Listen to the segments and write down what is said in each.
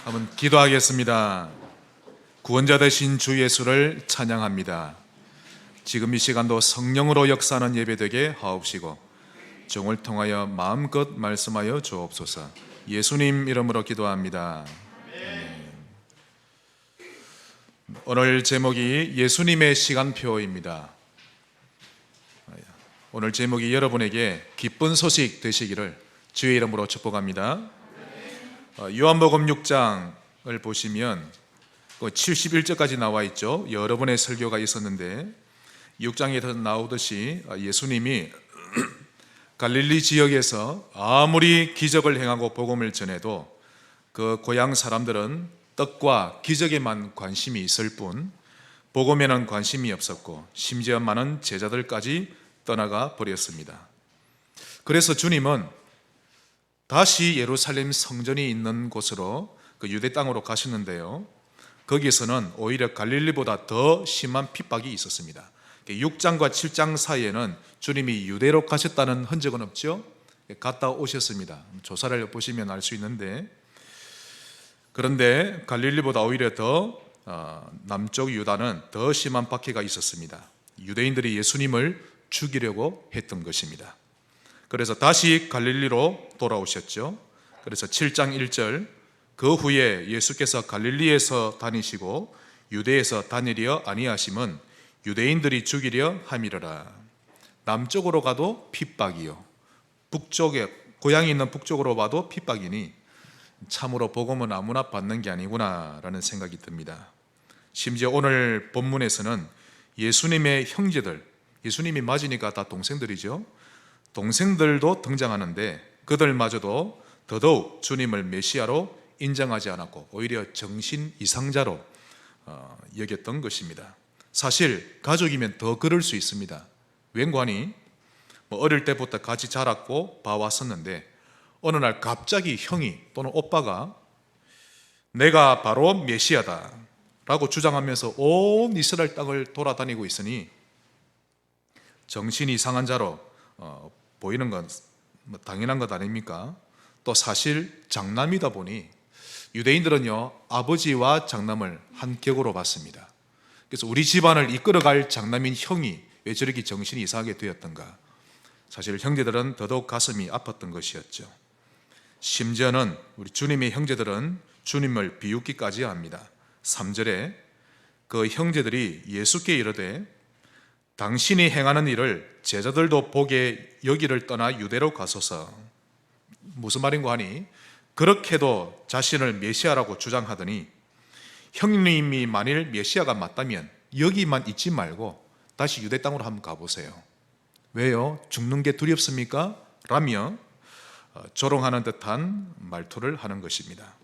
한번 기도하겠습니다. 구원자 되신 주 예수를 찬양합니다. 지금 이 시간도 성령으로 역사하는 예배 되게 하옵시고 종을 통하여 마음껏 말씀하여 주옵소서. 예수님 이름으로 기도합니다. 오늘 제목이 예수님의 시간표입니다. 오늘 제목이 여러분에게 기쁜 소식 되시기를 주의 이름으로 축복합니다. 요한복음 6장을 보시면 71절까지 나와 있죠. 여러 번의 설교가 있었는데 6장에서 나오듯이 예수님이 갈릴리 지역에서 아무리 기적을 행하고 복음을 전해도 그 고향 사람들은 떡과 기적에만 관심이 있을 뿐 복음에는 관심이 없었고 심지어 많은 제자들까지 떠나가 버렸습니다. 그래서 주님은 다시 예루살렘 성전이 있는 곳으로 그 유대 땅으로 가셨는데요, 거기에서는 오히려 갈릴리보다 더 심한 핍박이 있었습니다. 6장과 7장 사이에는 주님이 유대로 가셨다는 흔적은 없죠. 갔다 오셨습니다. 조사를 보시면 알 수 있는데, 그런데 갈릴리보다 오히려 더 남쪽 유다는 더 심한 박해가 있었습니다. 유대인들이 예수님을 죽이려고 했던 것입니다. 그래서 다시 갈릴리로 돌아오셨죠. 그래서 7장 1절, 그 후에 예수께서 갈릴리에서 다니시고 유대에서 다니려 아니하심은 유대인들이 죽이려 함이러라. 남쪽으로 가도 핍박이요, 북쪽에 고향이 있는 북쪽으로 봐도 핍박이니 참으로 복음은 아무나 받는 게 아니구나 라는 생각이 듭니다. 심지어 오늘 본문에서는 예수님의 형제들, 예수님이 맞으니까 다 동생들이죠. 동생들도 등장하는데 그들마저도 더더욱 주님을 메시아로 인정하지 않았고 오히려 정신 이상자로 여겼던 것입니다. 사실 가족이면 더 그럴 수 있습니다. 웬관이 어릴 때부터 같이 자랐고 봐왔었는데 어느 날 갑자기 형이 또는 오빠가 내가 바로 메시아다 라고 주장하면서 온 이스라엘 땅을 돌아다니고 있으니 정신이 이상한 자로 보이는 건 당연한 것 아닙니까? 또 사실 장남이다 보니 유대인들은요, 아버지와 장남을 한 격으로 봤습니다. 그래서 우리 집안을 이끌어갈 장남인 형이 왜 저렇게 정신이 이상하게 되었던가. 사실 형제들은 더더욱 가슴이 아팠던 것이었죠. 심지어는 우리 주님의 형제들은 주님을 비웃기까지 합니다. 3절에 그 형제들이 예수께 이르되 당신이 행하는 일을 제자들도 보게 여기를 떠나 유대로 가소서. 무슨 말인고 하니 그렇게도 자신을 메시아라고 주장하더니 형님이 만일 메시아가 맞다면 여기만 있지 말고 다시 유대 땅으로 한번 가보세요. 왜요? 죽는 게 두렵습니까? 라며 조롱하는 듯한 말투를 하는 것입니다.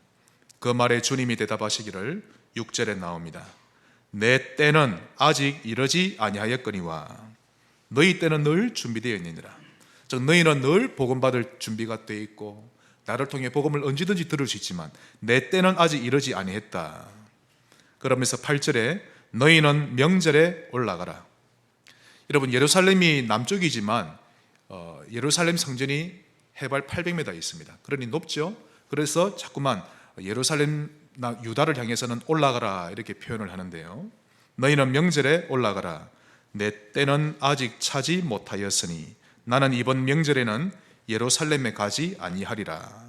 그 말에 주님이 대답하시기를 6절에 나옵니다. 내 때는 아직 이르지 아니하였거니와 너희 때는 늘 준비되어 있느니라. 즉 너희는 늘 복음받을 준비가 되어 있고 나를 통해 복음을 언제든지 들을 수 있지만 내 때는 아직 이르지 아니했다. 그러면서 8절에 너희는 명절에 올라가라. 여러분, 예루살렘이 남쪽이지만 예루살렘 성전이 해발 800m 있습니다. 그러니 높죠. 그래서 자꾸만 예루살렘 유다를 향해서는 올라가라 이렇게 표현을 하는데요, 너희는 명절에 올라가라. 내 때는 아직 차지 못하였으니 나는 이번 명절에는 예루살렘에 가지 아니하리라.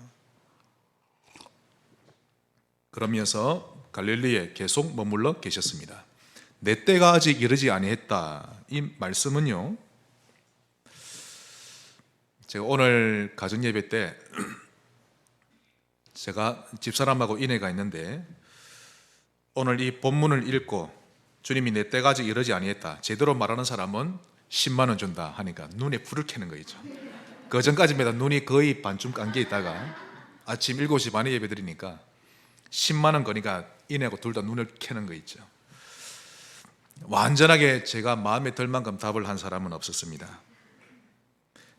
그러면서 갈릴리에 계속 머물러 계셨습니다. 내 때가 아직 이르지 아니했다. 이 말씀은요, 제가 오늘 가정예배 때 제가 집사람하고 인회가 있는데 오늘 이 본문을 읽고 주님이 내 때가 아직 이르지 아니했다, 제대로 말하는 사람은 10만 원 준다 하니까 눈에 불을 켜는 거죠. 그 전까지마다 눈이 거의 반쯤 감겨 있다가 아침 7시 반에 예배 드리니까 10만 원 거니까 인회하고 둘 다 눈을 켜는 거 있죠. 완전하게 제가 마음에 들 만큼 답을 한 사람은 없었습니다.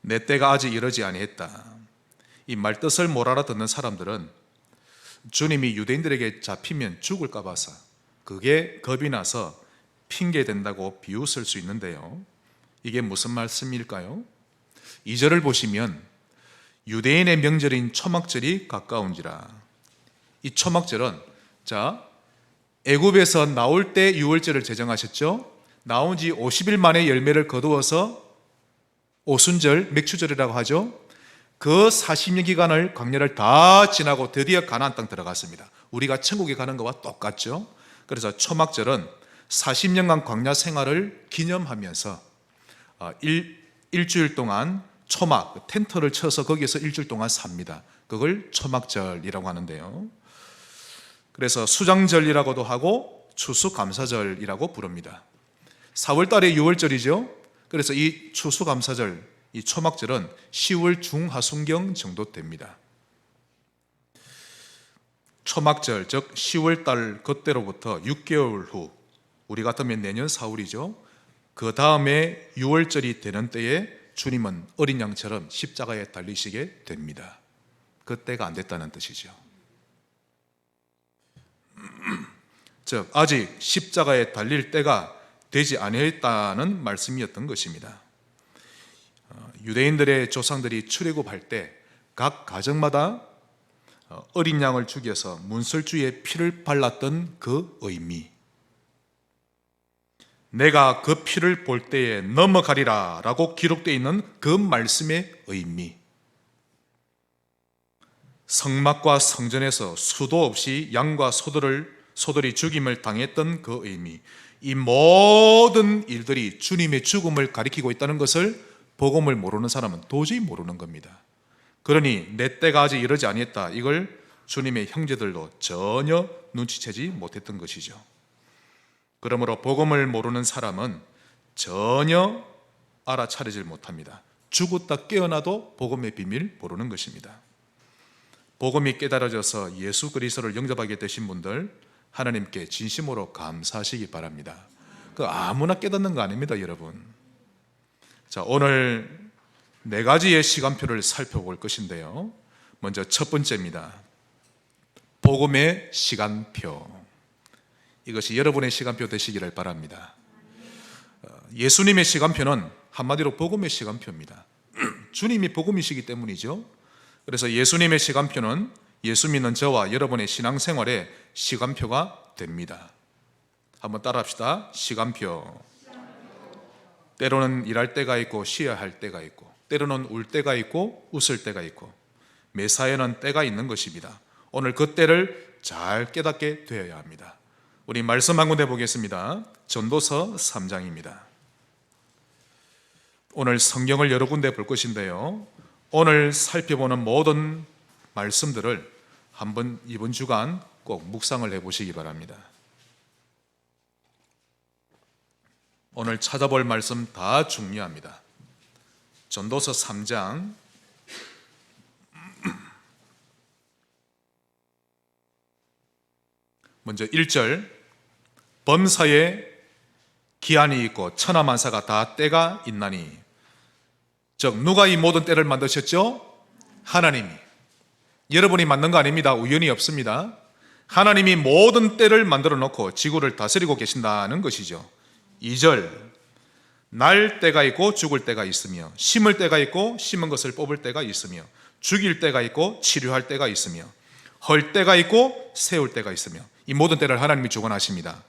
내 때가 아직 이르지 아니했다. 이 말뜻을 못 알아듣는 사람들은 주님이 유대인들에게 잡히면 죽을까 봐서 그게 겁이 나서 핑계댄다고 비웃을 수 있는데요, 이게 무슨 말씀일까요? 2절을 보시면 유대인의 명절인 초막절이 가까운지라. 이 초막절은 애굽에서 나올 때 유월절을 제정하셨죠. 나온 지 50일 만에 열매를 거두어서 오순절, 맥추절이라고 하죠. 그 40년 기간을 광야를 다 지나고 드디어 가나안 땅 들어갔습니다. 우리가 천국에 가는 것과 똑같죠. 그래서 초막절은 40년간 광야 생활을 기념하면서 일주일 동안 초막, 텐트를 쳐서 거기에서 일주일 동안 삽니다. 그걸 초막절이라고 하는데요. 그래서 수장절이라고도 하고 추수감사절이라고 부릅니다. 4월 달에 6월절이죠. 그래서 이 추수감사절, 이 초막절은 10월 중하순경 정도 됩니다. 초막절, 즉 10월 달 그때로부터 6개월 후, 우리 같으면 내년 4월이죠. 그 다음에 6월절이 되는 때에 주님은 어린 양처럼 십자가에 달리시게 됩니다. 그때가 안 됐다는 뜻이죠. 즉 아직 십자가에 달릴 때가 되지 아니했다는 말씀이었던 것입니다. 유대인들의 조상들이 출애굽할 때 각 가정마다 어린 양을 죽여서 문설주에 피를 발랐던 그 의미, 내가 그 피를 볼 때에 넘어가리라 라고 기록되어 있는 그 말씀의 의미, 성막과 성전에서 수도 없이 양과 소들이 죽임을 당했던 그 의미, 이 모든 일들이 주님의 죽음을 가리키고 있다는 것을 복음을 모르는 사람은 도저히 모르는 겁니다. 그러니 내 때가 아직 이르지 아니했다, 이걸 주님의 형제들도 전혀 눈치채지 못했던 것이죠. 그러므로 복음을 모르는 사람은 전혀 알아차리질 못합니다. 죽었다 깨어나도 복음의 비밀 모르는 것입니다. 복음이 깨달아져서 예수 그리스도를 영접하게 되신 분들, 하나님께 진심으로 감사하시기 바랍니다. 그 아무나 깨닫는 거 아닙니다, 여러분. 오늘 4가지의 시간표를 살펴볼 것인데요. 먼저 첫 번째입니다. 복음의 시간표. 이것이 여러분의 시간표 되시기를 바랍니다. 예수님의 시간표는 한마디로 복음의 시간표입니다. 주님이 복음이시기 때문이죠. 그래서 예수님의 시간표는 예수 믿는 저와 여러분의 신앙생활의 시간표가 됩니다. 한번 따라합시다. 시간표. 때로는 일할 때가 있고 쉬어야 할 때가 있고, 때로는 울 때가 있고 웃을 때가 있고, 매사에는 때가 있는 것입니다. 오늘 그 때를 잘 깨닫게 되어야 합니다. 우리 말씀 한 군데 보겠습니다. 전도서 3장입니다. 오늘 성경을 여러 군데 볼 것인데요, 오늘 살펴보는 모든 말씀들을 한번 이번 주간 꼭 묵상을 해보시기 바랍니다. 오늘 찾아볼 말씀 다 중요합니다. 전도서 3장 먼저 1절, 범사에 기한이 있고 천하만사가 다 때가 있나니, 즉 누가 이 모든 때를 만드셨죠? 하나님이. 여러분이 만든 거 아닙니다. 우연이 없습니다. 하나님이 모든 때를 만들어 놓고 지구를 다스리고 계신다는 것이죠. 2절, 날 때가 있고 죽을 때가 있으며, 심을 때가 있고 심은 것을 뽑을 때가 있으며, 죽일 때가 있고 치료할 때가 있으며, 헐 때가 있고 세울 때가 있으며, 이 모든 때를 하나님이 주관하십니다.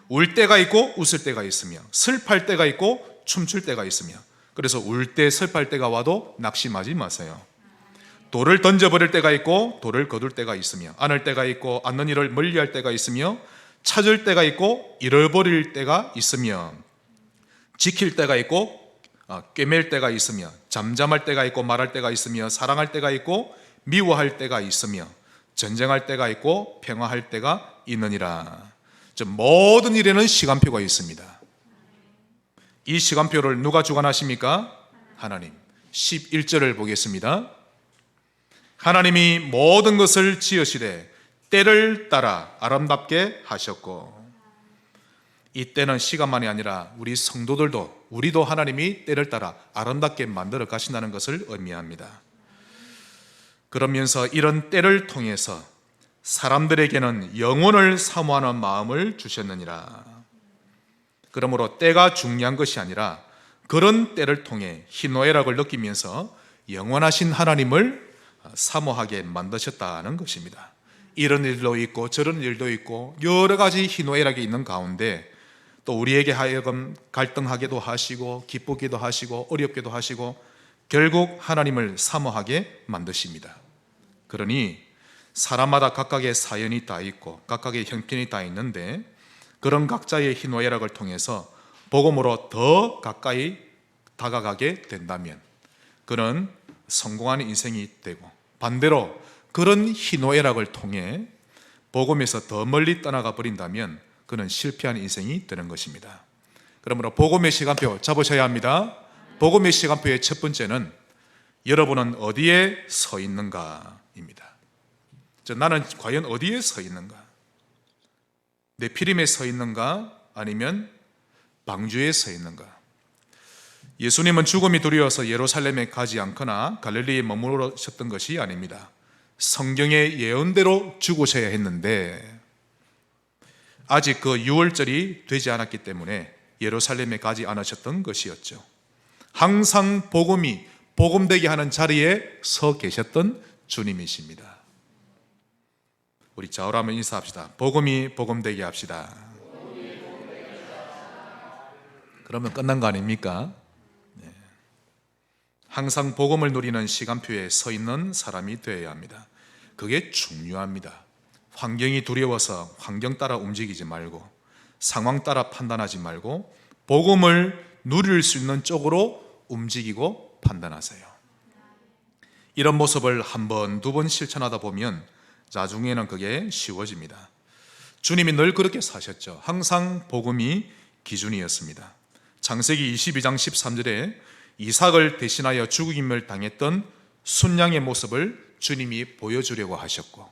울 때가 있고 웃을 때가 있으며, 슬퍼할 때가 있고 춤출 때가 있으며, 그래서 울 때 슬퍼할 때가 와도 낙심하지 마세요. 돌을 던져버릴 때가 있고 돌을 거둘 때가 있으며, 안을 때가 있고 안는 일을 멀리할 때가 있으며, 찾을 때가 있고 잃어버릴 때가 있으며, 지킬 때가 있고 꿰맬 때가 있으며, 잠잠할 때가 있고 말할 때가 있으며, 사랑할 때가 있고 미워할 때가 있으며, 전쟁할 때가 있고 평화할 때가 있느니라. 즉 모든 일에는 시간표가 있습니다. 이 시간표를 누가 주관하십니까? 하나님. 11절을 보겠습니다. 하나님이 모든 것을 지으시되 때를 따라 아름답게 하셨고, 이 때는 시간만이 아니라 우리 성도들도, 우리도 하나님이 때를 따라 아름답게 만들어 가신다는 것을 의미합니다. 그러면서 이런 때를 통해서 사람들에게는 영혼을 사모하는 마음을 주셨느니라. 그러므로 때가 중요한 것이 아니라 그런 때를 통해 희노애락을 느끼면서 영원하신 하나님을 사모하게 만드셨다는 것입니다. 이런 일도 있고 저런 일도 있고 여러 가지 희노애락이 있는 가운데 또 우리에게 하여금 갈등하게도 하시고 기쁘기도 하시고 어렵기도 하시고 결국 하나님을 사모하게 만드십니다. 그러니 사람마다 각각의 사연이 다 있고 각각의 형편이 다 있는데 그런 각자의 희노애락을 통해서 복음으로 더 가까이 다가가게 된다면 그는 성공한 인생이 되고, 반대로 그런 희노애락을 통해 복음에서 더 멀리 떠나가 버린다면 그는 실패한 인생이 되는 것입니다. 그러므로 복음의 시간표 잡으셔야 합니다. 복음의 시간표의 첫 번째는 여러분은 어디에 서 있는가입니다. 나는 과연 어디에 서 있는가? 내 피림에 서 있는가? 아니면 방주에 서 있는가? 예수님은 죽음이 두려워서 예루살렘에 가지 않거나 갈릴리에 머무르셨던 것이 아닙니다. 성경의 예언대로 죽으셔야 했는데 아직 그 유월절이 되지 않았기 때문에 예루살렘에 가지 않으셨던 것이었죠. 항상 복음되게 하는 자리에 서 계셨던 주님이십니다. 우리 좌우로 한번 인사합시다. 복음이 복음되게 합시다. 그러면 끝난 거 아닙니까? 네. 항상 복음을 누리는 시간표에 서 있는 사람이 되어야 합니다. 그게 중요합니다. 환경이 두려워서 환경 따라 움직이지 말고 상황 따라 판단하지 말고 복음을 누릴 수 있는 쪽으로 움직이고 판단하세요. 이런 모습을 한 번, 두 번 실천하다 보면 나중에는 그게 쉬워집니다. 주님이 늘 그렇게 사셨죠. 항상 복음이 기준이었습니다. 창세기 22장 13절에 이삭을 대신하여 죽임을 당했던 순양의 모습을 주님이 보여주려고 하셨고,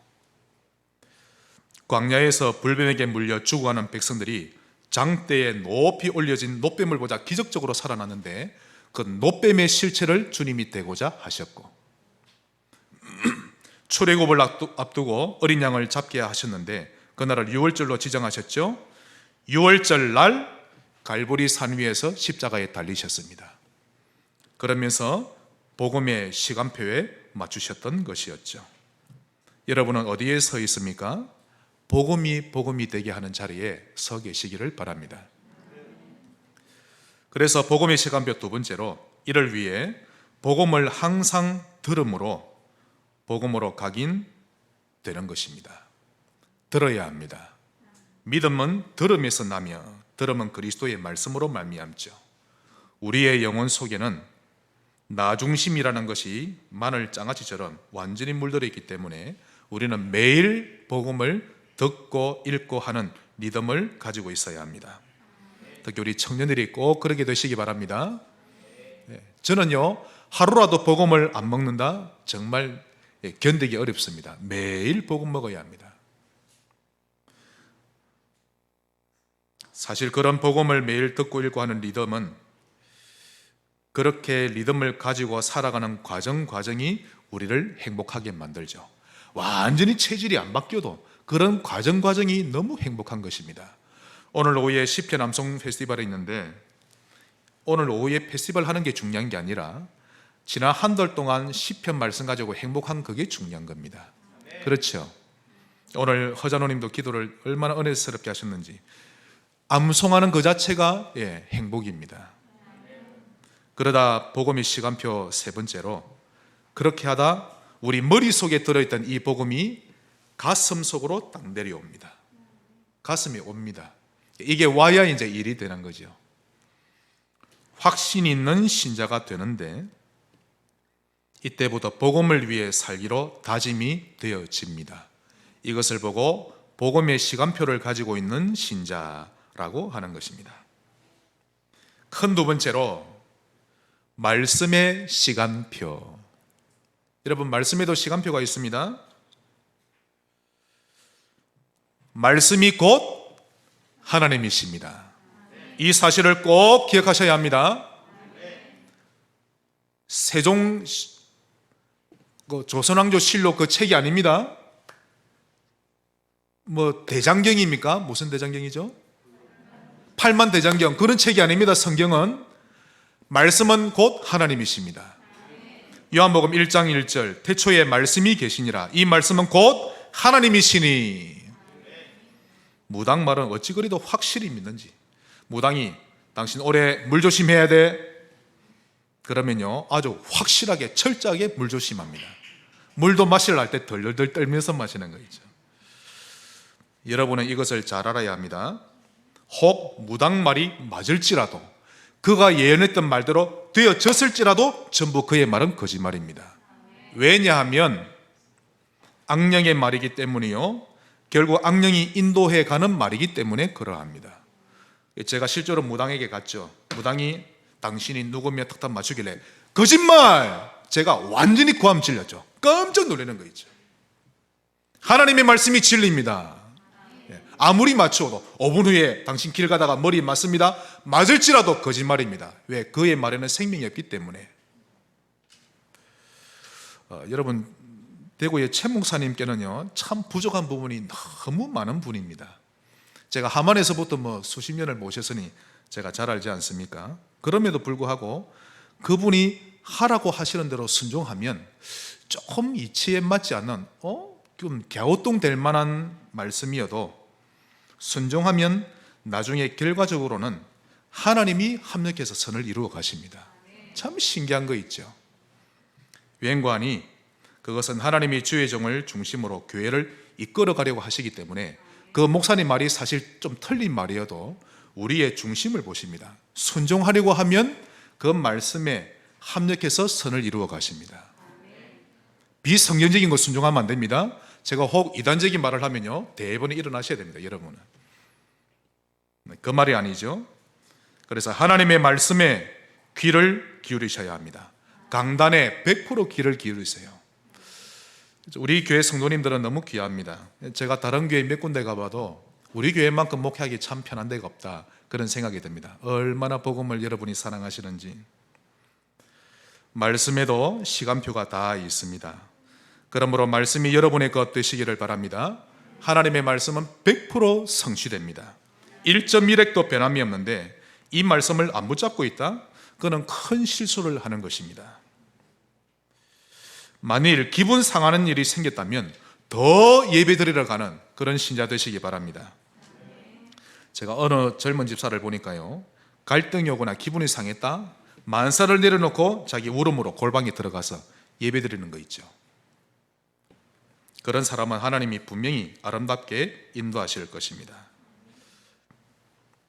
광야에서 불뱀에게 물려 죽어가는 백성들이 장대에 높이 올려진 놋뱀을 보자 기적적으로 살아났는데 그 놋뱀의 실체를 주님이 대고자 하셨고, 출애굽을 앞두고 어린 양을 잡게 하셨는데 그날을 유월절로 지정하셨죠. 유월절 날 갈보리 산 위에서 십자가에 달리셨습니다. 그러면서 복음의 시간표에 맞추셨던 것이었죠. 여러분은 어디에 서 있습니까? 복음이 되게 하는 자리에 서 계시기를 바랍니다. 그래서 복음의 시간표 두 번째로 이를 위해 복음을 항상 들음으로 복음으로 각인 되는 것입니다. 들어야 합니다. 믿음은 들음에서 나며 들음은 그리스도의 말씀으로 말미암죠. 우리의 영혼 속에는 나 중심이라는 것이 마늘 장아찌처럼 완전히 물들어 있기 때문에 우리는 매일 복음을 듣고 읽고 하는 리듬을 가지고 있어야 합니다. 특히 우리 청년들이 꼭 그렇게 되시기 바랍니다. 저는요, 하루라도 복음을 안 먹는다? 정말 견디기 어렵습니다. 매일 복음 먹어야 합니다. 사실 그런 복음을 매일 듣고 읽고 하는 리듬은 그렇게 리듬을 가지고 살아가는 과정이 우리를 행복하게 만들죠. 완전히 체질이 안 바뀌어도 그런 과정이 너무 행복한 것입니다. 오늘 오후에 시편 암송 페스티벌이 있는데 오늘 오후에 페스티벌 하는 게 중요한 게 아니라 지난 한 달 동안 시편 말씀 가지고 행복한 그게 중요한 겁니다. 그렇죠? 오늘 허자노님도 기도를 얼마나 은혜스럽게 하셨는지 암송하는 그 자체가 행복입니다. 그러다 복음의 시간표 세 번째로 그렇게 하다 우리 머릿속에 들어있던 이 복음이 가슴 속으로 딱 내려옵니다. 가슴에 옵니다. 이게 와야 이제 일이 되는 거죠. 확신 있는 신자가 되는데 이때부터 복음을 위해 살기로 다짐이 되어집니다. 이것을 보고 복음의 시간표를 가지고 있는 신자라고 하는 것입니다. 큰 두 번째로 말씀의 시간표. 여러분, 말씀에도 시간표가 있습니다. 말씀이 곧 하나님이십니다. 이 사실을 꼭 기억하셔야 합니다. 세종 조선왕조 실록 그 책이 아닙니다. 대장경입니까? 무슨 대장경이죠? 팔만 대장경, 그런 책이 아닙니다. 성경은 말씀은 곧 하나님이십니다. 요한복음 1장 1절 태초에 말씀이 계시니라. 이 말씀은 곧 하나님이시니. 무당 말은 어찌 그리도 확실히 믿는지. 무당이 당신 올해 물 조심해야 돼. 그러면요 아주 확실하게 철저하게 물 조심합니다. 물도 마시려 할 때 덜덜덜 떨면서 마시는 거죠. 여러분은 이것을 잘 알아야 합니다. 혹 무당 말이 맞을지라도, 그가 예언했던 말대로 되어졌을지라도 전부 그의 말은 거짓말입니다. 왜냐하면 악령의 말이기 때문이요, 결국 악령이 인도해 가는 말이기 때문에 그러합니다. 제가 실제로 무당에게 갔죠. 무당이 당신이 누구며 탁탁 맞추길래 거짓말! 제가 완전히 고함 질렸죠. 깜짝 놀라는 거 있죠. 하나님의 말씀이 진리입니다. 아무리 맞추어도 5분 후에 당신 길 가다가 머리에 맞습니다. 맞을지라도 거짓말입니다. 왜? 그의 말에는 생명이 없기 때문에. 여러분, 대구의 최 목사님께는요 참 부족한 부분이 너무 많은 분입니다. 제가 하만에서부터 수십 년을 모셨으니 제가 잘 알지 않습니까? 그럼에도 불구하고 그분이 하라고 하시는 대로 순종하면 조금 이치에 맞지 않는 좀 갸우뚱될 만한 말씀이어도 순종하면 나중에 결과적으로는 하나님이 합력해서 선을 이루어 가십니다. 참 신기한 거 있죠. 유행관이 그것은 하나님이 주의 종을 중심으로 교회를 이끌어 가려고 하시기 때문에 그 목사님 말이 사실 좀 틀린 말이어도 우리의 중심을 보십니다. 순종하려고 하면 그 말씀에 합력해서 선을 이루어 가십니다. 비성경적인 거 순종하면 안 됩니다. 제가 혹 이단적인 말을 하면요 대번에 일어나셔야 됩니다. 여러분은 그 말이 아니죠. 그래서 하나님의 말씀에 귀를 기울이셔야 합니다. 강단에 100% 귀를 기울이세요. 우리 교회 성도님들은 너무 귀합니다. 제가 다른 교회 몇 군데 가봐도 우리 교회만큼 목회하기 참 편한 데가 없다, 그런 생각이 듭니다. 얼마나 복음을 여러분이 사랑하시는지. 말씀에도 시간표가 다 있습니다. 그러므로 말씀이 여러분의 것 되시기를 바랍니다. 하나님의 말씀은 100% 성취됩니다. 1.1핵도 변함이 없는데 이 말씀을 안 붙잡고 있다? 그는 큰 실수를 하는 것입니다. 만일 기분 상하는 일이 생겼다면 더 예배드리러 가는 그런 신자 되시기 바랍니다. 제가 어느 젊은 집사를 보니까요, 갈등이 오거나 기분이 상했다? 만사를 내려놓고 자기 울음으로 골방에 들어가서 예배드리는 거 있죠. 그런 사람은 하나님이 분명히 아름답게 인도하실 것입니다.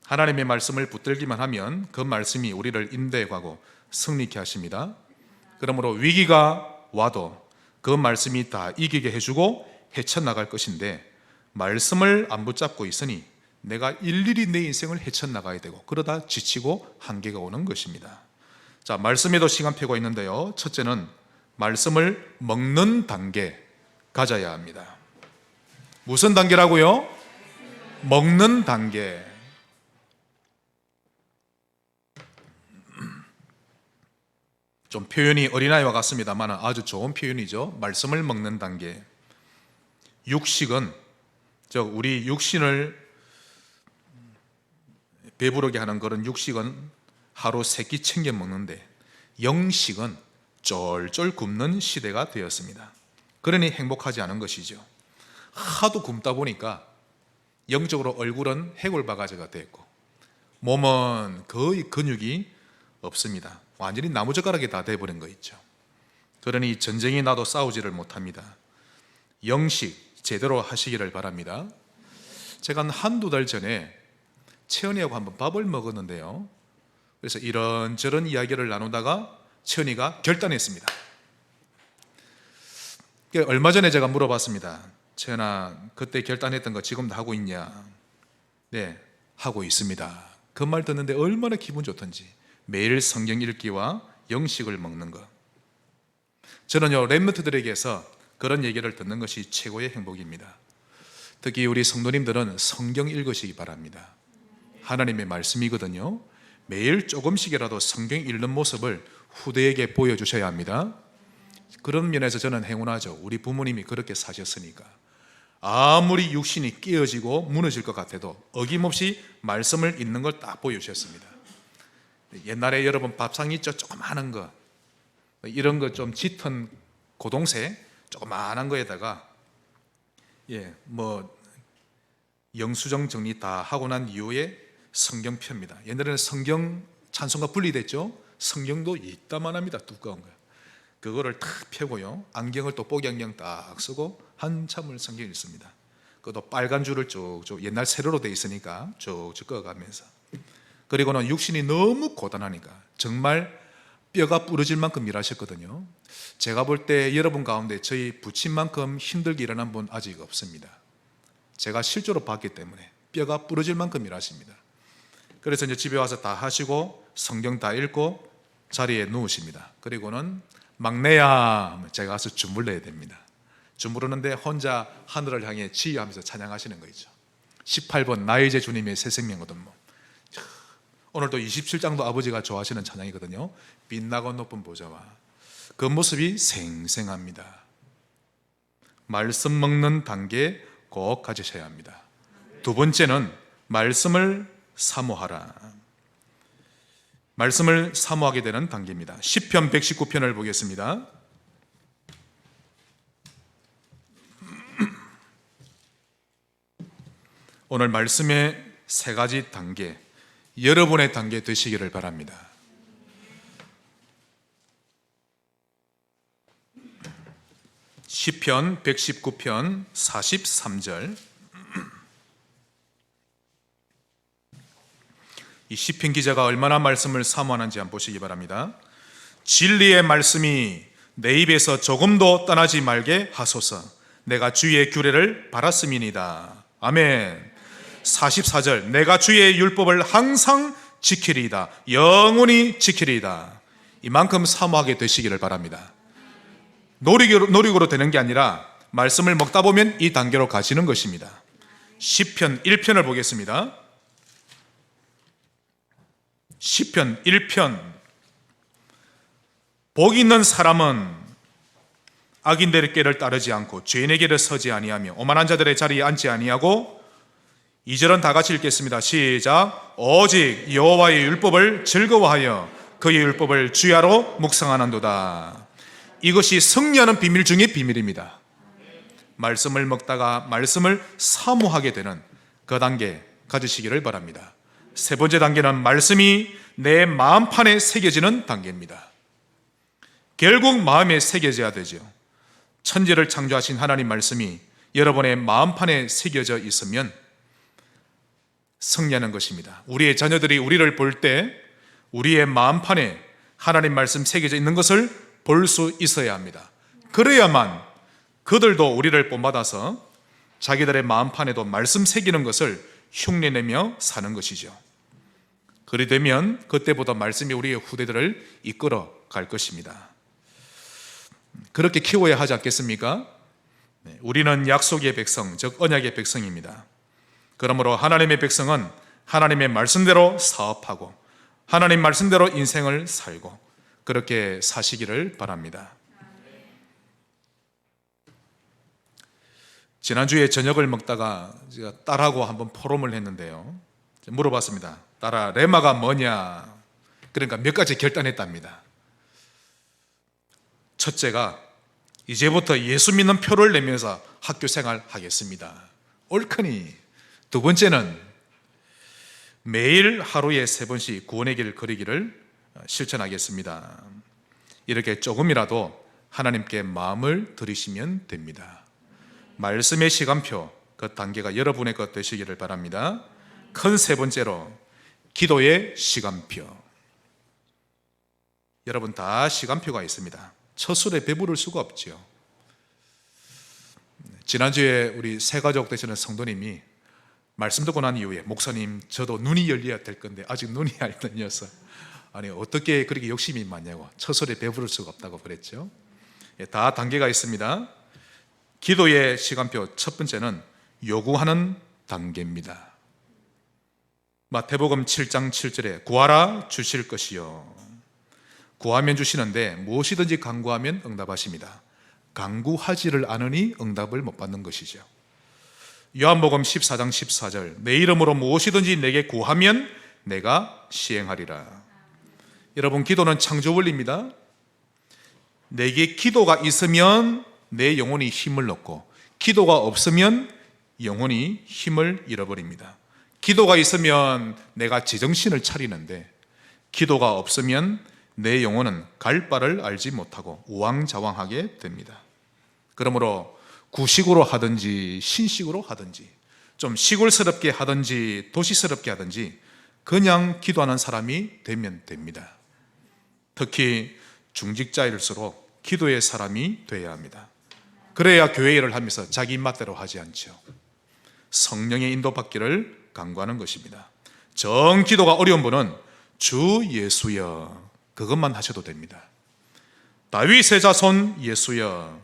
하나님의 말씀을 붙들기만 하면 그 말씀이 우리를 인도해 가고 승리케 하십니다. 그러므로 위기가 와도 그 말씀이 다 이기게 해주고 헤쳐나갈 것인데, 말씀을 안 붙잡고 있으니 내가 일일이 내 인생을 헤쳐나가야 되고 그러다 지치고 한계가 오는 것입니다. 자, 말씀에도 시간표가 있는데요, 첫째는 말씀을 먹는 단계 가져야 합니다. 무슨 단계라고요? 먹는 단계. 좀 표현이 어린아이와 같습니다만 아주 좋은 표현이죠. 말씀을 먹는 단계. 육식은, 즉 우리 육신을 배부르게 하는 그런 육식은 하루 3끼 챙겨 먹는데, 영식은 쫄쫄 굶는 시대가 되었습니다. 그러니 행복하지 않은 것이죠. 하도 굶다 보니까 영적으로 얼굴은 해골바가지가 됐고 몸은 거의 근육이 없습니다. 완전히 나무젓가락이 다 돼버린 거 있죠. 그러니 전쟁이 나도 싸우지를 못합니다. 영식 제대로 하시기를 바랍니다. 제가 한두 달 전에 채연이하고 한번 밥을 먹었는데요, 그래서 이런저런 이야기를 나누다가 채연이가 결단했습니다. 얼마 전에 제가 물어봤습니다. 채연아, 그때 결단했던 거 지금도 하고 있냐? 네, 하고 있습니다. 그 말 듣는데 얼마나 기분 좋던지. 매일 성경 읽기와 영식을 먹는 것. 저는요, 렘넌트들에게서 그런 얘기를 듣는 것이 최고의 행복입니다. 특히 우리 성도님들은 성경 읽으시기 바랍니다. 하나님의 말씀이거든요. 매일 조금씩이라도 성경 읽는 모습을 후대에게 보여주셔야 합니다. 그런 면에서 저는 행운하죠. 우리 부모님이 그렇게 사셨으니까. 아무리 육신이 깨어지고 무너질 것 같아도 어김없이 말씀을 읽는 걸 딱 보여주셨습니다. 옛날에 여러분 밥상 있죠? 조그마한 거, 이런 거 좀 짙은 고동색 조그마한 거에다가 영수증 정리 다 하고 난 이후에 성경표입니다. 옛날에는 성경 찬송가 분리됐죠. 성경도 이따만합니다. 두꺼운 거예요. 그거를 탁 펴고요, 안경을 또 뽀개 안경 딱 쓰고 한참을 성경 읽습니다. 그것도 빨간 줄을 쭉쭉, 옛날 세로로 돼 있으니까 쭉쭉 꺼가면서. 그리고는 육신이 너무 고단하니까 정말 뼈가 부러질 만큼 일하셨거든요. 제가 볼 때 여러분 가운데 저희 부친만큼 힘들게 일어난 분 아직 없습니다. 제가 실제로 봤기 때문에 뼈가 부러질 만큼 일하십니다. 그래서 이제 집에 와서 다 하시고 성경 다 읽고 자리에 누우십니다. 그리고는 막내야, 제가 가서 주물러야 됩니다. 주무르는데 혼자 하늘을 향해 지휘하면서 찬양하시는 거 있죠. 18번 나의 제 주님의 새 생명거든. 오늘도 27장도 아버지가 좋아하시는 찬양이거든요. 빛나고 높은 보좌와. 그 모습이 생생합니다. 말씀 먹는 단계 꼭 가지셔야 합니다. 두 번째는 말씀을 사모하라. 말씀을 사모하게 되는 단계입니다. 시편 119편을 보겠습니다. 오늘 말씀의 세 가지 단계, 여러분의 단계 되시기를 바랍니다. 시편 119편 43절. 이 시편 기자가 얼마나 말씀을 사모하는지 한번 보시기 바랍니다. 진리의 말씀이 내 입에서 조금도 떠나지 말게 하소서. 내가 주의 규례를 바랐음이니이다. 아멘. 44절. 내가 주의 율법을 항상 지키리이다. 영원히 지키리이다. 이만큼 사모하게 되시기를 바랍니다. 노력으로 되는 게 아니라 말씀을 먹다 보면 이 단계로 가시는 것입니다. 시편 1편을 보겠습니다. 시편 1편. 복 있는 사람은 악인들의 길을 따르지 않고 죄인의 길을 서지 아니하며 오만한 자들의 자리에 앉지 아니하고, 2절은 다 같이 읽겠습니다. 시작. 오직 여호와의 율법을 즐거워하여 그의 율법을 주야로 묵상하는도다. 이것이 승리하는 비밀 중의 비밀입니다. 말씀을 먹다가 말씀을 사모하게 되는 그 단계 가지시기를 바랍니다. 세 번째 단계는 말씀이 내 마음판에 새겨지는 단계입니다. 결국 마음에 새겨져야 되죠. 천지를 창조하신 하나님 말씀이 여러분의 마음판에 새겨져 있으면 승리하는 것입니다. 우리의 자녀들이 우리를 볼 때 우리의 마음판에 하나님 말씀 새겨져 있는 것을 볼 수 있어야 합니다. 그래야만 그들도 우리를 본받아서 자기들의 마음판에도 말씀 새기는 것을 흉내내며 사는 것이죠. 그리 되면 그때보다 말씀이 우리의 후대들을 이끌어 갈 것입니다. 그렇게 키워야 하지 않겠습니까? 우리는 약속의 백성, 즉 언약의 백성입니다. 그러므로 하나님의 백성은 하나님의 말씀대로 사업하고 하나님 말씀대로 인생을 살고 그렇게 사시기를 바랍니다. 지난주에 저녁을 먹다가 제가 딸하고 한번 포럼을 했는데요, 물어봤습니다. 딸아, 레마가 뭐냐? 그러니까 몇 가지 결단했답니다. 첫째가 이제부터 예수 믿는 표를 내면서 학교 생활 하겠습니다. 옳거니. 두 번째는 매일 하루에 3번씩 구원의 길 걸으기를 실천하겠습니다. 이렇게 조금이라도 하나님께 마음을 들이시면 됩니다. 말씀의 시간표, 그 단계가 여러분의 것 되시기를 바랍니다. 큰 세 번째로 기도의 시간표. 여러분 다 시간표가 있습니다. 첫 술에 배부를 수가 없죠. 지난주에 우리 새가족 되시는 성도님이 말씀 듣고 난 이후에, 목사님 저도 눈이 열려야 될 건데 아직 눈이 안 열려서, 아니 어떻게 그렇게 욕심이 많냐고, 첫 술에 배부를 수가 없다고 그랬죠. 다 단계가 있습니다. 기도의 시간표 첫 번째는 요구하는 단계입니다. 마태복음 7장 7절에 구하라 주실 것이요, 구하면 주시는데 무엇이든지 간구하면 응답하십니다. 간구하지를 않으니 응답을 못 받는 것이죠. 요한복음 14장 14절 내 이름으로 무엇이든지 내게 구하면 내가 시행하리라. 여러분, 기도는 창조 원리입니다. 내게 기도가 있으면 내 영혼이 힘을 얻고, 기도가 없으면 영혼이 힘을 잃어버립니다. 기도가 있으면 내가 제정신을 차리는데 기도가 없으면 내 영혼은 갈 바를 알지 못하고 우왕좌왕하게 됩니다. 그러므로 구식으로 하든지 신식으로 하든지 좀 시골스럽게 하든지 도시스럽게 하든지 그냥 기도하는 사람이 되면 됩니다. 특히 중직자일수록 기도의 사람이 되어야 합니다. 그래야 교회 일을 하면서 자기 입맛대로 하지 않죠. 성령의 인도받기를 간구하는 것입니다. 정 기도가 어려운 분은 주 예수여 그것만 하셔도 됩니다. 다윗의 자손 예수여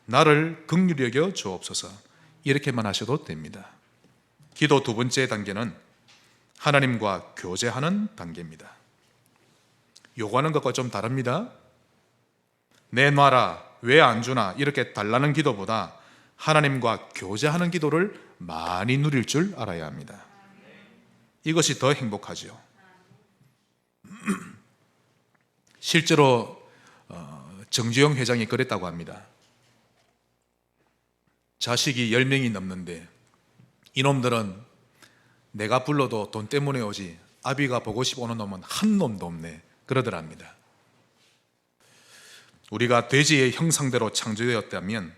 나를 긍휼히 여겨 주옵소서 이렇게만 하셔도 됩니다. 기도 두 번째 단계는 하나님과 교제하는 단계입니다. 요구하는 것과 좀 다릅니다. 내놔라 왜 안 주나 이렇게 달라는 기도보다 하나님과 교제하는 기도를 많이 누릴 줄 알아야 합니다. 이것이 더 행복하죠. 실제로 정주영 회장이 그랬다고 합니다. 자식이 10명이 넘는데 이놈들은 내가 불러도 돈 때문에 오지 아비가 보고 싶어 오는 놈은 한 놈도 없네 그러더랍니다. 우리가 돼지의 형상대로 창조되었다면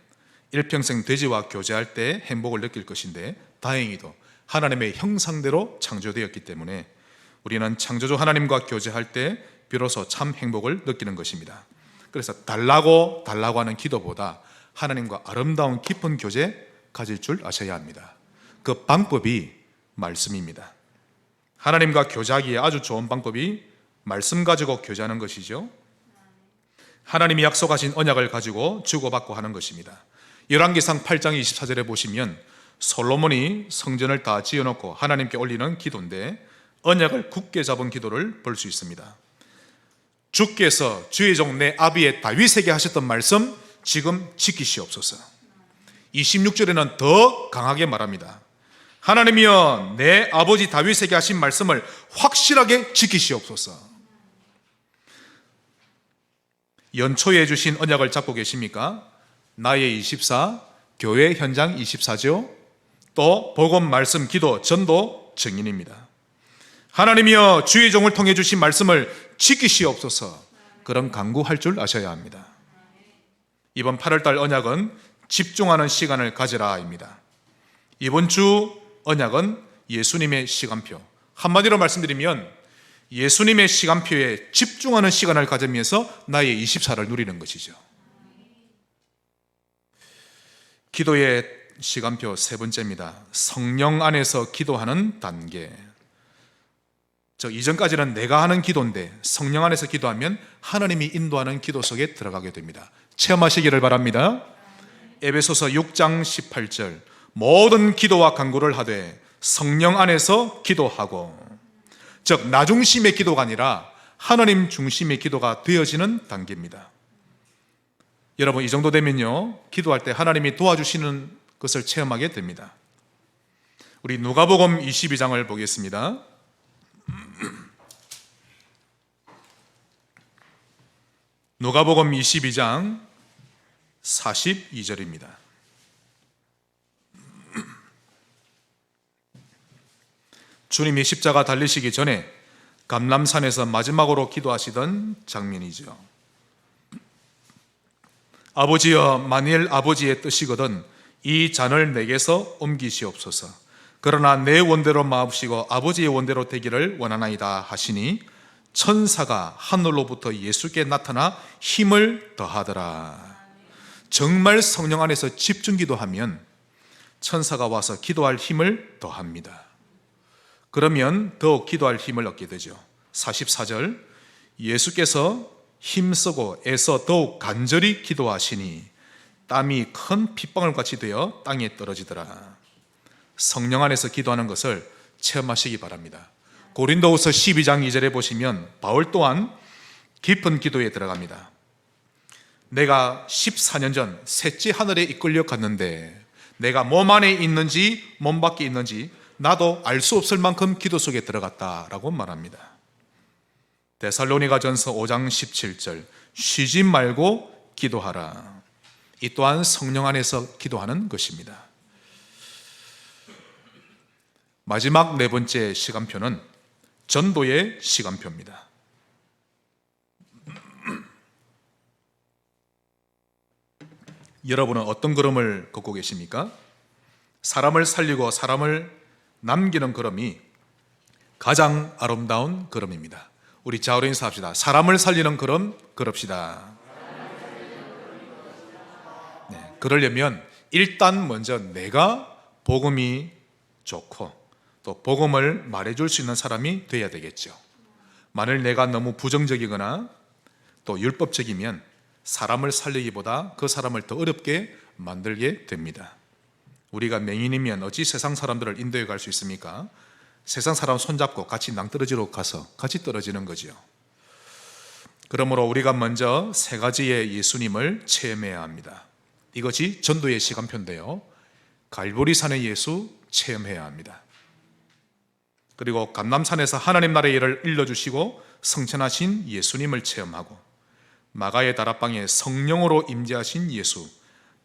일평생 돼지와 교제할 때 행복을 느낄 것인데 다행히도 하나님의 형상대로 창조되었기 때문에 우리는 창조주 하나님과 교제할 때 비로소 참 행복을 느끼는 것입니다. 그래서 달라고 하는 기도보다 하나님과 아름다운 깊은 교제 가질 줄 아셔야 합니다. 그 방법이 말씀입니다. 하나님과 교제하기에 아주 좋은 방법이 말씀 가지고 교제하는 것이죠. 하나님이 약속하신 언약을 가지고 주고받고 하는 것입니다. 열왕기상 8장 24절에 보시면 솔로몬이 성전을 다 지어놓고 하나님께 올리는 기도인데 언약을 굳게 잡은 기도를 볼 수 있습니다. 주께서 주의 종 내 아비의 다윗에게 하셨던 말씀 지금 지키시옵소서. 26절에는 더 강하게 말합니다. 하나님이여 내 아버지 다윗에게 하신 말씀을 확실하게 지키시옵소서. 연초에 주신 언약을 잡고 계십니까? 나의 24, 교회 현장 24죠. 또 복음, 말씀, 기도, 전도, 증인입니다. 하나님이여 주의 종을 통해 주신 말씀을 지키시옵소서. 그런 간구할 줄 아셔야 합니다. 이번 8월달 언약은 집중하는 시간을 가지라입니다. 이번 주 언약은 예수님의 시간표. 한마디로 말씀드리면 예수님의 시간표에 집중하는 시간을 가지면서 나의 24를 누리는 것이죠. 기도의 시간표 세 번째입니다. 성령 안에서 기도하는 단계. 이전까지는 내가 하는 기도인데 성령 안에서 기도하면 하나님이 인도하는 기도 속에 들어가게 됩니다. 체험하시기를 바랍니다. 에베소서 6장 18절 모든 기도와 간구를 하되 성령 안에서 기도하고, 즉 나 중심의 기도가 아니라 하나님 중심의 기도가 되어지는 단계입니다. 여러분 이 정도 되면요 기도할 때 하나님이 도와주시는 것을 체험하게 됩니다. 우리 누가복음 22장을 보겠습니다. 누가복음 22장 42절입니다. 주님이 십자가 달리시기 전에 감람산에서 마지막으로 기도하시던 장면이죠. 아버지여 만일 아버지의 뜻이거든 이 잔을 내게서 옮기시옵소서. 그러나 내 원대로 마옵시고 아버지의 원대로 되기를 원하나이다 하시니 천사가 하늘로부터 예수께 나타나 힘을 더하더라. 정말 성령 안에서 집중 기도하면 천사가 와서 기도할 힘을 더합니다. 그러면 더욱 기도할 힘을 얻게 되죠. 44절 예수께서 힘쓰고 애써 더욱 간절히 기도하시니 땀이 큰 핏방울 같이 되어 땅에 떨어지더라. 성령 안에서 기도하는 것을 체험하시기 바랍니다. 고린도후서 12장 2절에 보시면 바울 또한 깊은 기도에 들어갑니다. 내가 14년 전 셋째 하늘에 이끌려 갔는데 내가 몸 안에 있는지 몸 밖에 있는지 나도 알 수 없을 만큼 기도 속에 들어갔다라고 말합니다. 데살로니가전서 5장 17절 쉬지 말고 기도하라. 이 또한 성령 안에서 기도하는 것입니다. 마지막 네 번째 시간표는 전도의 시간표입니다. 여러분은 어떤 걸음을 걷고 계십니까? 사람을 살리고 사람을 남기는 걸음이 가장 아름다운 걸음입니다. 우리 좌우로 인사합시다. 사람을 살리는 걸음 걸읍시다. 네, 그러려면 일단 먼저 내가 복음이 좋고 또 복음을 말해줄 수 있는 사람이 되어야 되겠죠. 만일 내가 너무 부정적이거나 또 율법적이면 사람을 살리기보다 그 사람을 더 어렵게 만들게 됩니다. 우리가 맹인이면 어찌 세상 사람들을 인도해 갈 수 있습니까? 세상 사람 손잡고 같이 낭떠러지로 가서 같이 떨어지는 거죠. 그러므로 우리가 먼저 세 가지의 예수님을 체험해야 합니다. 이것이 전도의 시간표인데요, 갈보리산의 예수 체험해야 합니다. 그리고 감람산에서 하나님 나라의 일을 일러주시고 성천하신 예수님을 체험하고, 마가의 다락방에 성령으로 임재하신 예수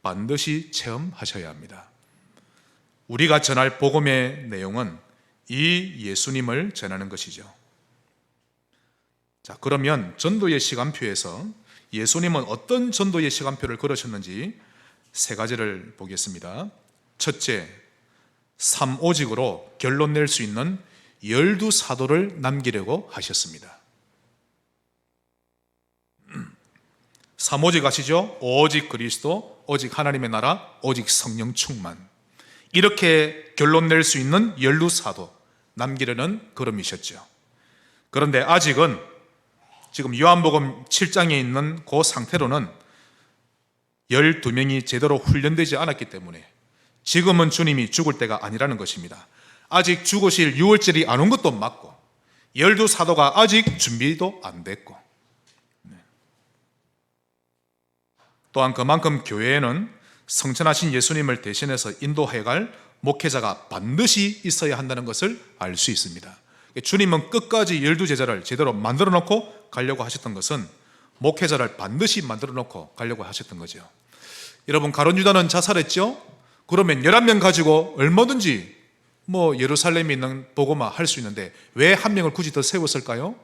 반드시 체험하셔야 합니다. 우리가 전할 복음의 내용은 이 예수님을 전하는 것이죠. 자, 그러면 전도의 시간표에서 예수님은 어떤 전도의 시간표를 걸으셨는지 세 가지를 보겠습니다. 첫째, 삼오직으로 결론 낼 수 있는 12사도를 남기려고 하셨습니다. 삼오직 아시죠? 오직 그리스도, 오직 하나님의 나라, 오직 성령 충만. 이렇게 결론 낼 수 있는 12사도 남기려는 걸음이셨죠. 그런데 아직은 지금 요한복음 7장에 있는 그 상태로는 12명이 제대로 훈련되지 않았기 때문에 지금은 주님이 죽을 때가 아니라는 것입니다. 아직 죽으실 6월절이 안 온 것도 맞고 12사도가 아직 준비도 안 됐고, 또한 그만큼 교회에는 성천하신 예수님을 대신해서 인도해 갈 목회자가 반드시 있어야 한다는 것을 알 수 있습니다. 주님은 끝까지 12제자를 제대로 만들어 놓고 가려고 하셨던 것은 목회자를 반드시 만들어 놓고 가려고 하셨던 거죠. 여러분, 가룟 유다는 자살했죠? 그러면 11명 가지고 얼마든지 예루살렘에 있는 복음화 할 수 있는데 왜 한 명을 굳이 더 세웠을까요?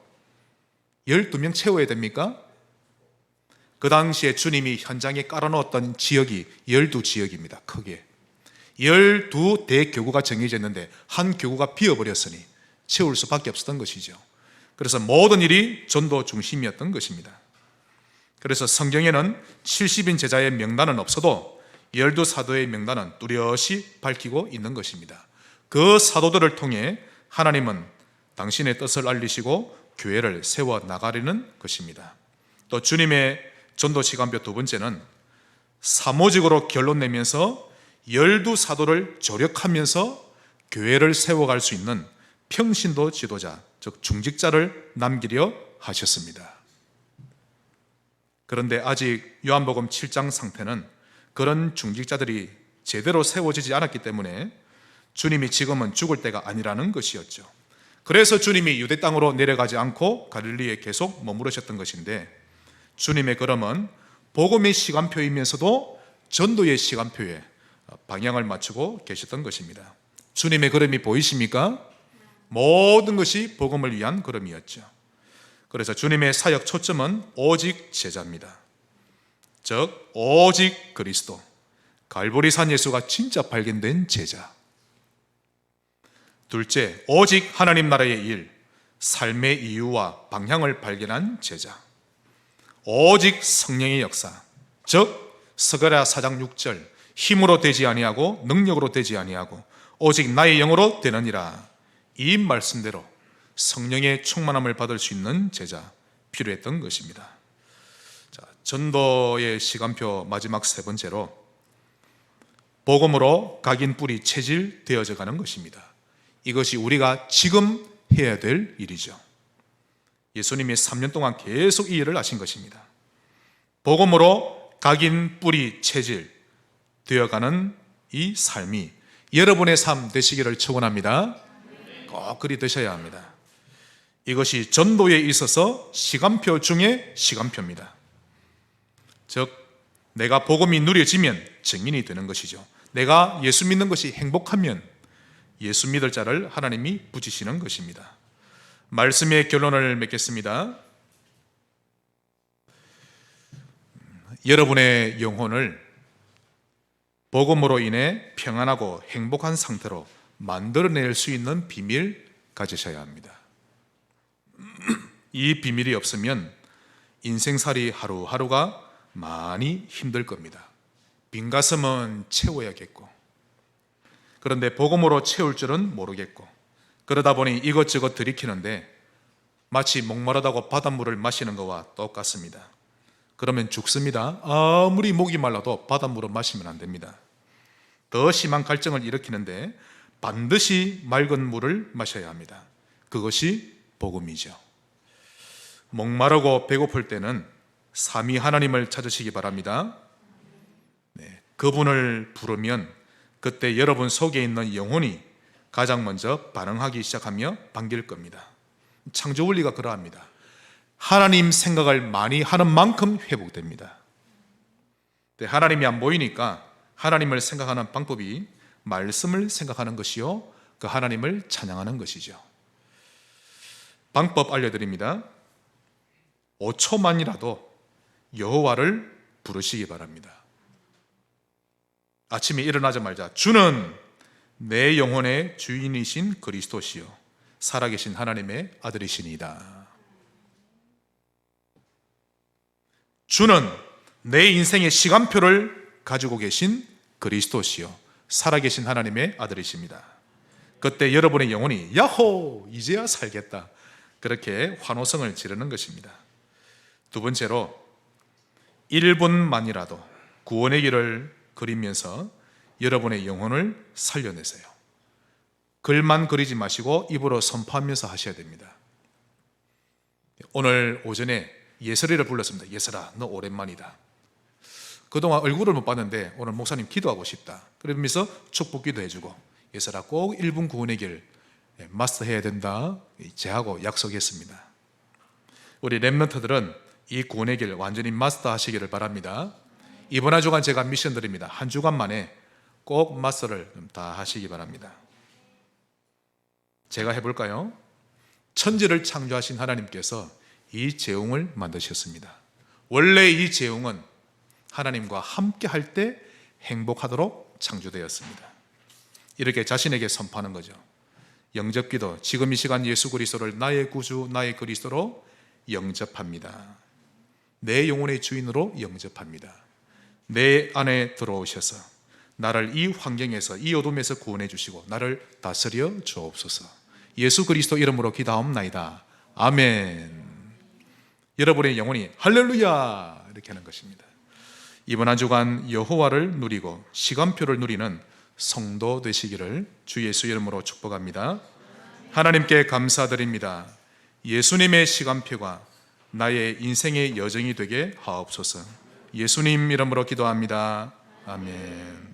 12명 채워야 됩니까? 그 당시에 주님이 현장에 깔아놓았던 지역이 12지역입니다. 크게 12대교구가 정해져 있는데 한 교구가 비어버렸으니 채울 수밖에 없었던 것이죠. 그래서 모든 일이 전도 중심이었던 것입니다. 그래서 성경에는 70인 제자의 명단은 없어도 12사도의 명단은 뚜렷이 밝히고 있는 것입니다. 그 사도들을 통해 하나님은 당신의 뜻을 알리시고 교회를 세워나가려는 것입니다. 또 주님의 전도 시간표 두 번째는 삼오직으로 결론 내면서 12사도를 조력하면서 교회를 세워갈 수 있는 평신도 지도자, 즉 중직자를 남기려 하셨습니다. 그런데 아직 요한복음 7장 상태는 그런 중직자들이 제대로 세워지지 않았기 때문에 주님이 지금은 죽을 때가 아니라는 것이었죠. 그래서 주님이 유대 땅으로 내려가지 않고 갈릴리에 계속 머무르셨던 것인데, 주님의 걸음은 복음의 시간표이면서도 전도의 시간표에 방향을 맞추고 계셨던 것입니다. 주님의 걸음이 보이십니까? 모든 것이 복음을 위한 걸음이었죠. 그래서 주님의 사역 초점은 오직 제자입니다. 즉 오직 그리스도, 갈보리산 예수가 진짜 발견된 제자. 둘째, 오직 하나님 나라의 일, 삶의 이유와 방향을 발견한 제자. 오직 성령의 역사, 즉 스가랴 4장 6절, 힘으로 되지 아니하고 능력으로 되지 아니하고 오직 나의 영으로 되느니라. 이 말씀대로 성령의 충만함을 받을 수 있는 제자 필요했던 것입니다. 자, 전도의 시간표 마지막 세 번째로 복음으로 각인 뿌리 체질 되어져 가는 것입니다. 이것이 우리가 지금 해야 될 일이죠. 예수님이 3년 동안 계속 이 일을 하신 것입니다. 복음으로 각인 뿌리 체질 되어가는 이 삶이 여러분의 삶 되시기를 축원합니다. 꼭 그리 되셔야 합니다. 이것이 전도에 있어서 시간표 중에 시간표입니다. 즉 내가 복음이 누려지면 증인이 되는 것이죠. 내가 예수 믿는 것이 행복하면 예수 믿을 자를 하나님이 붙이시는 것입니다. 말씀의 결론을 맺겠습니다. 여러분의 영혼을 복음으로 인해 평안하고 행복한 상태로 만들어낼 수 있는 비밀 가지셔야 합니다. 이 비밀이 없으면 인생살이 하루하루가 많이 힘들 겁니다. 빈 가슴은 채워야겠고, 그런데 복음으로 채울 줄은 모르겠고, 그러다 보니 이것저것 들이키는데 마치 목마르다고 바닷물을 마시는 것과 똑같습니다. 그러면 죽습니다. 아무리 목이 말라도 바닷물을 마시면 안 됩니다. 더 심한 갈증을 일으키는데 반드시 맑은 물을 마셔야 합니다. 그것이 복음이죠. 목마르고 배고플 때는 삼위 하나님을 찾으시기 바랍니다. 그분을 부르면 그때 여러분 속에 있는 영혼이 가장 먼저 반응하기 시작하며 반길 겁니다. 창조 원리가 그러합니다. 하나님 생각을 많이 하는 만큼 회복됩니다. 하나님이 안 보이니까 하나님을 생각하는 방법이 말씀을 생각하는 것이요, 그 하나님을 찬양하는 것이죠. 방법 알려드립니다. 5초만이라도 여호와를 부르시기 바랍니다. 아침에 일어나자마자 주는 내 영혼의 주인이신 그리스도시요 살아계신 하나님의 아들이시니이다. 주는 내 인생의 시간표를 가지고 계신 그리스도시요 살아계신 하나님의 아들이십니다. 그때 여러분의 영혼이 야호 이제야 살겠다 그렇게 환호성을 지르는 것입니다. 두 번째로 1분만이라도 구원의 길을 그리면서 여러분의 영혼을 살려내세요. 글만 그리지 마시고 입으로 선포하면서 하셔야 됩니다. 오늘 오전에 예설이를 불렀습니다. 예설아, 너 오랜만이다. 그동안 얼굴을 못 봤는데 오늘 목사님 기도하고 싶다. 그러면서 축복기도 해주고, 예설아 꼭 1분 구원의 길 마스터해야 된다. 제하고 약속했습니다. 우리 렘넌트들은 이 구원의 길 완전히 마스터하시기를 바랍니다. 이번 한 주간 제가 미션 드립니다. 한 주간 만에 꼭 마스터를 다 하시기 바랍니다. 제가 해볼까요? 천지를 창조하신 하나님께서 이 재웅을 만드셨습니다. 원래 이 재웅은 하나님과 함께 할 때 행복하도록 창조되었습니다. 이렇게 자신에게 선포하는 거죠. 영접기도, 지금 이 시간 예수 그리스도를 나의 구주, 나의 그리스도로 영접합니다. 내 영혼의 주인으로 영접합니다. 내 안에 들어오셔서 나를 이 환경에서, 이 어둠에서 구원해 주시고 나를 다스려 주옵소서. 예수 그리스도 이름으로 기도하옵나이다. 아멘. 여러분의 영혼이 할렐루야 이렇게 하는 것입니다. 이번 한 주간 여호와를 누리고 시간표를 누리는 성도 되시기를 주 예수 이름으로 축복합니다. 하나님께 감사드립니다. 예수님의 시간표가 나의 인생의 여정이 되게 하옵소서. 예수님 이름으로 기도합니다. 아멘.